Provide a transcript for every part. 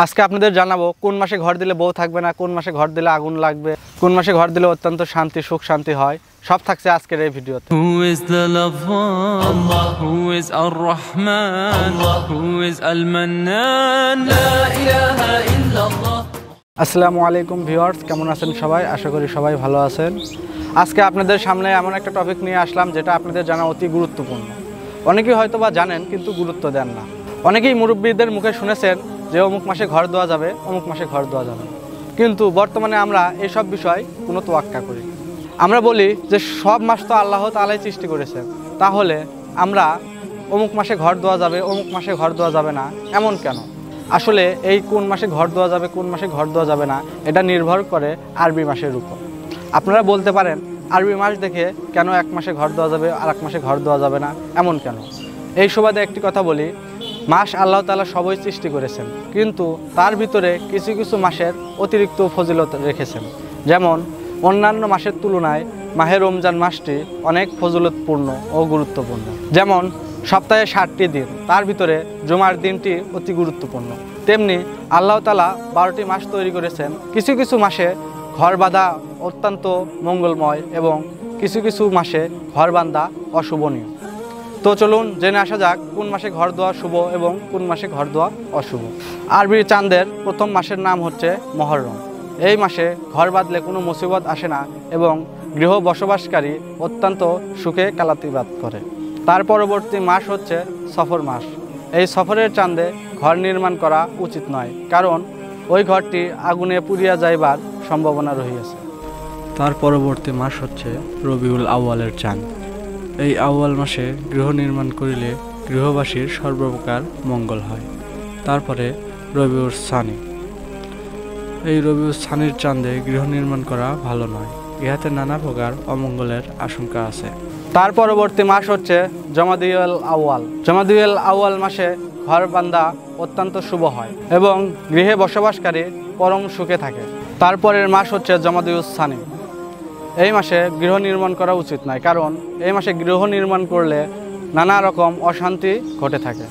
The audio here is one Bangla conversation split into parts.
আজকে আপনাদের জানাবো কোন মাসে ঘর দিলে বউ থাকবে না, কোন মাসে ঘর দিলে আগুন লাগবে, কোন মাসে ঘর দিলে অত্যন্ত শান্তি সুখ শান্তি হয়, সব থাকছে আজকের এই ভিডিওতে। Who is the Love-One? Allah. Who is Ar-Rahman? Allah. Who is Al-Mannan? La ilaha illallah. আসসালামু আলাইকুম ভিউয়ার্স, কেমন আছেন সবাই? আশা করি সবাই ভালো আছেন। আজকে আপনাদের সামনে এমন একটা টপিক নিয়ে আসলাম যেটা আপনাদের জানা অতি গুরুত্বপূর্ণ। অনেকেই হয়তো বা জানেন কিন্তু গুরুত্ব দেন না। অনেকেই মুরব্বীদের মুখে শুনেছেন যে অমুক মাসে ঘর দেওয়া যাবে, অমুক মাসে ঘর দেওয়া যাবে, কিন্তু বর্তমানে আমরা এইসব বিষয় কোনো তোয়াক্কা করি। আমরা বলি যে সব মাস তো আল্লাহ তাআলাই সৃষ্টি করেছেন, তাহলে আমরা অমুক মাসে ঘর দেওয়া যাবে, অমুক মাসে ঘর দেওয়া যাবে না এমন কেন? আসলে এই কোন মাসে ঘর দেওয়া যাবে, কোন মাসে ঘর দেওয়া যাবে না, এটা নির্ভর করে আরবি মাসের উপর। আপনারা বলতে পারেন আরবি মাস দেখে কেন এক মাসে ঘর দেওয়া যাবে আর এক মাসে ঘর দেওয়া যাবে না এমন কেন? এই সুবাদে একটি কথা বলি, মাস আল্লাহ তাআলা সবই সৃষ্টি করেছেন, কিন্তু তার ভিতরে কিছু কিছু মাসের অতিরিক্ত ফজিলত রেখেছেন। যেমন অন্যান্য মাসের তুলনায় মাহে রমজান মাসটি অনেক ফজিলতপূর্ণ ও গুরুত্বপূর্ণ। যেমন সপ্তাহে 60টি দিন, তার ভিতরে জুমার দিনটি অতি গুরুত্বপূর্ণ। তেমনি আল্লাহ তাআলা 12টি মাস তৈরি করেছেন। কিছু কিছু মাসে ঘর বাঁধা অত্যন্ত মঙ্গলময় এবং কিছু কিছু মাসে ঘর বাঁধা অশুভনীয়। তো চলুন জেনে আসা যাক কোন মাসে ঘর দেওয়া শুভ এবং কোন মাসে ঘর দেওয়া অশুভ। আরবি চাঁদের প্রথম মাসের নাম হচ্ছে মহররম। এই মাসে ঘর বাঁধলে কোনো মুসিবত আসে না এবং গৃহ বসবাসকারী অত্যন্ত সুখে কালাতিবাত করে। তার পরবর্তী মাস হচ্ছে সফর মাস। এই সফরের চাঁদে ঘর নির্মাণ করা উচিত নয়, কারণ ওই ঘরটি আগুনে পুড়িয়া যাইবার সম্ভাবনা রহিয়াছে। তার পরবর্তী মাস হচ্ছে রবিউল আউয়ালের চাঁদ। এই আউয়াল মাসে গৃহ নির্মাণ করিলে গৃহবাসীর সর্বপ্রকার মঙ্গল হয়। তারপরে রবিউল সানি। এই রবিউল সানির চাঁদে গৃহ নির্মাণ করা ভালো নয়, ইহাতে নানা প্রকার অমঙ্গলের আশঙ্কা আছে। তার পরবর্তী মাস হচ্ছে জমাদিউল আউয়াল। জমাদিউল আউয়াল মাসে ঘর বাঁধা অত্যন্ত শুভ হয় এবং গৃহে বসবাসকারী পরম সুখে থাকে। তারপরের মাস হচ্ছে জমাদিউল সানি। এই মাসে গৃহ নির্মাণ করা উচিত নয়, কারণ এই মাসে গৃহ নির্মাণ করলে নানা রকম অশান্তি ঘটে থাকে।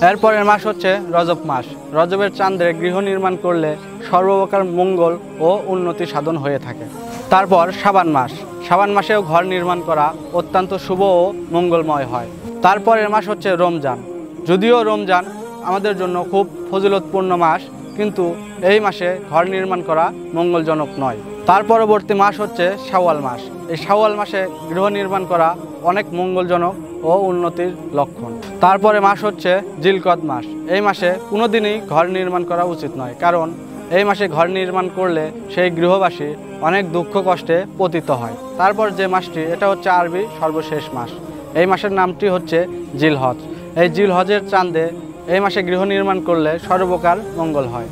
এরপরের মাস হচ্ছে রজব মাস। রজবের চাঁদে গৃহ নির্মাণ করলে সর্বপ্রকার মঙ্গল ও উন্নতি সাধন হয়ে থাকে। তারপর শাবান মাস। শাবান মাসেও ঘর নির্মাণ করা অত্যন্ত শুভ ও মঙ্গলময় হয়। তারপরের মাস হচ্ছে রমজান। যদিও রমজান আমাদের জন্য খুব ফজিলতপূর্ণ মাস, কিন্তু এই মাসে ঘর নির্মাণ করা মঙ্গলজনক নয়। তার পরবর্তী মাস হচ্ছে শাওয়াল মাস। এই শাওয়াল মাসে গৃহ নির্মাণ করা অনেক মঙ্গলজনক ও উন্নতির লক্ষণ। তারপরে মাস হচ্ছে জিলকদ মাস। এই মাসে কোনোদিনই ঘর নির্মাণ করা উচিত নয়, কারণ এই মাসে ঘর নির্মাণ করলে সেই গৃহবাসী অনেক দুঃখ কষ্টে পতিত হয়। তারপর যে মাসটি, এটা হচ্ছে আরবি সর্বশেষ মাস। এই মাসের নামটি হচ্ছে জিলহজ। এই জিলহজের চাঁদে এই মাসে গৃহ নির্মাণ করলে সর্বপ্রকার মঙ্গল হয়।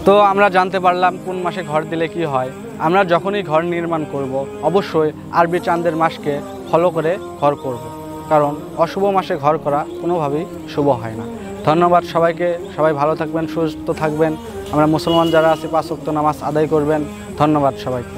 তো আমরা জানতে পারলাম কোন মাসে ঘর দিলে কি হয়। আমরা যখনই ঘর নির্মাণ করব, অবশ্যই আরবি চাঁদের মাসকে ফলো করে ঘর করব, কারণ অশুভ মাসে ঘর করা কোনোভাবেই শুভ হয় না। ধন্যবাদ সবাইকে। সবাই ভালো থাকবেন, সুস্থ থাকবেন। আমরা মুসলমান যারা আছি 5 ওয়াক্ত নামাজ আদায় করবেন। ধন্যবাদ সবাইকে।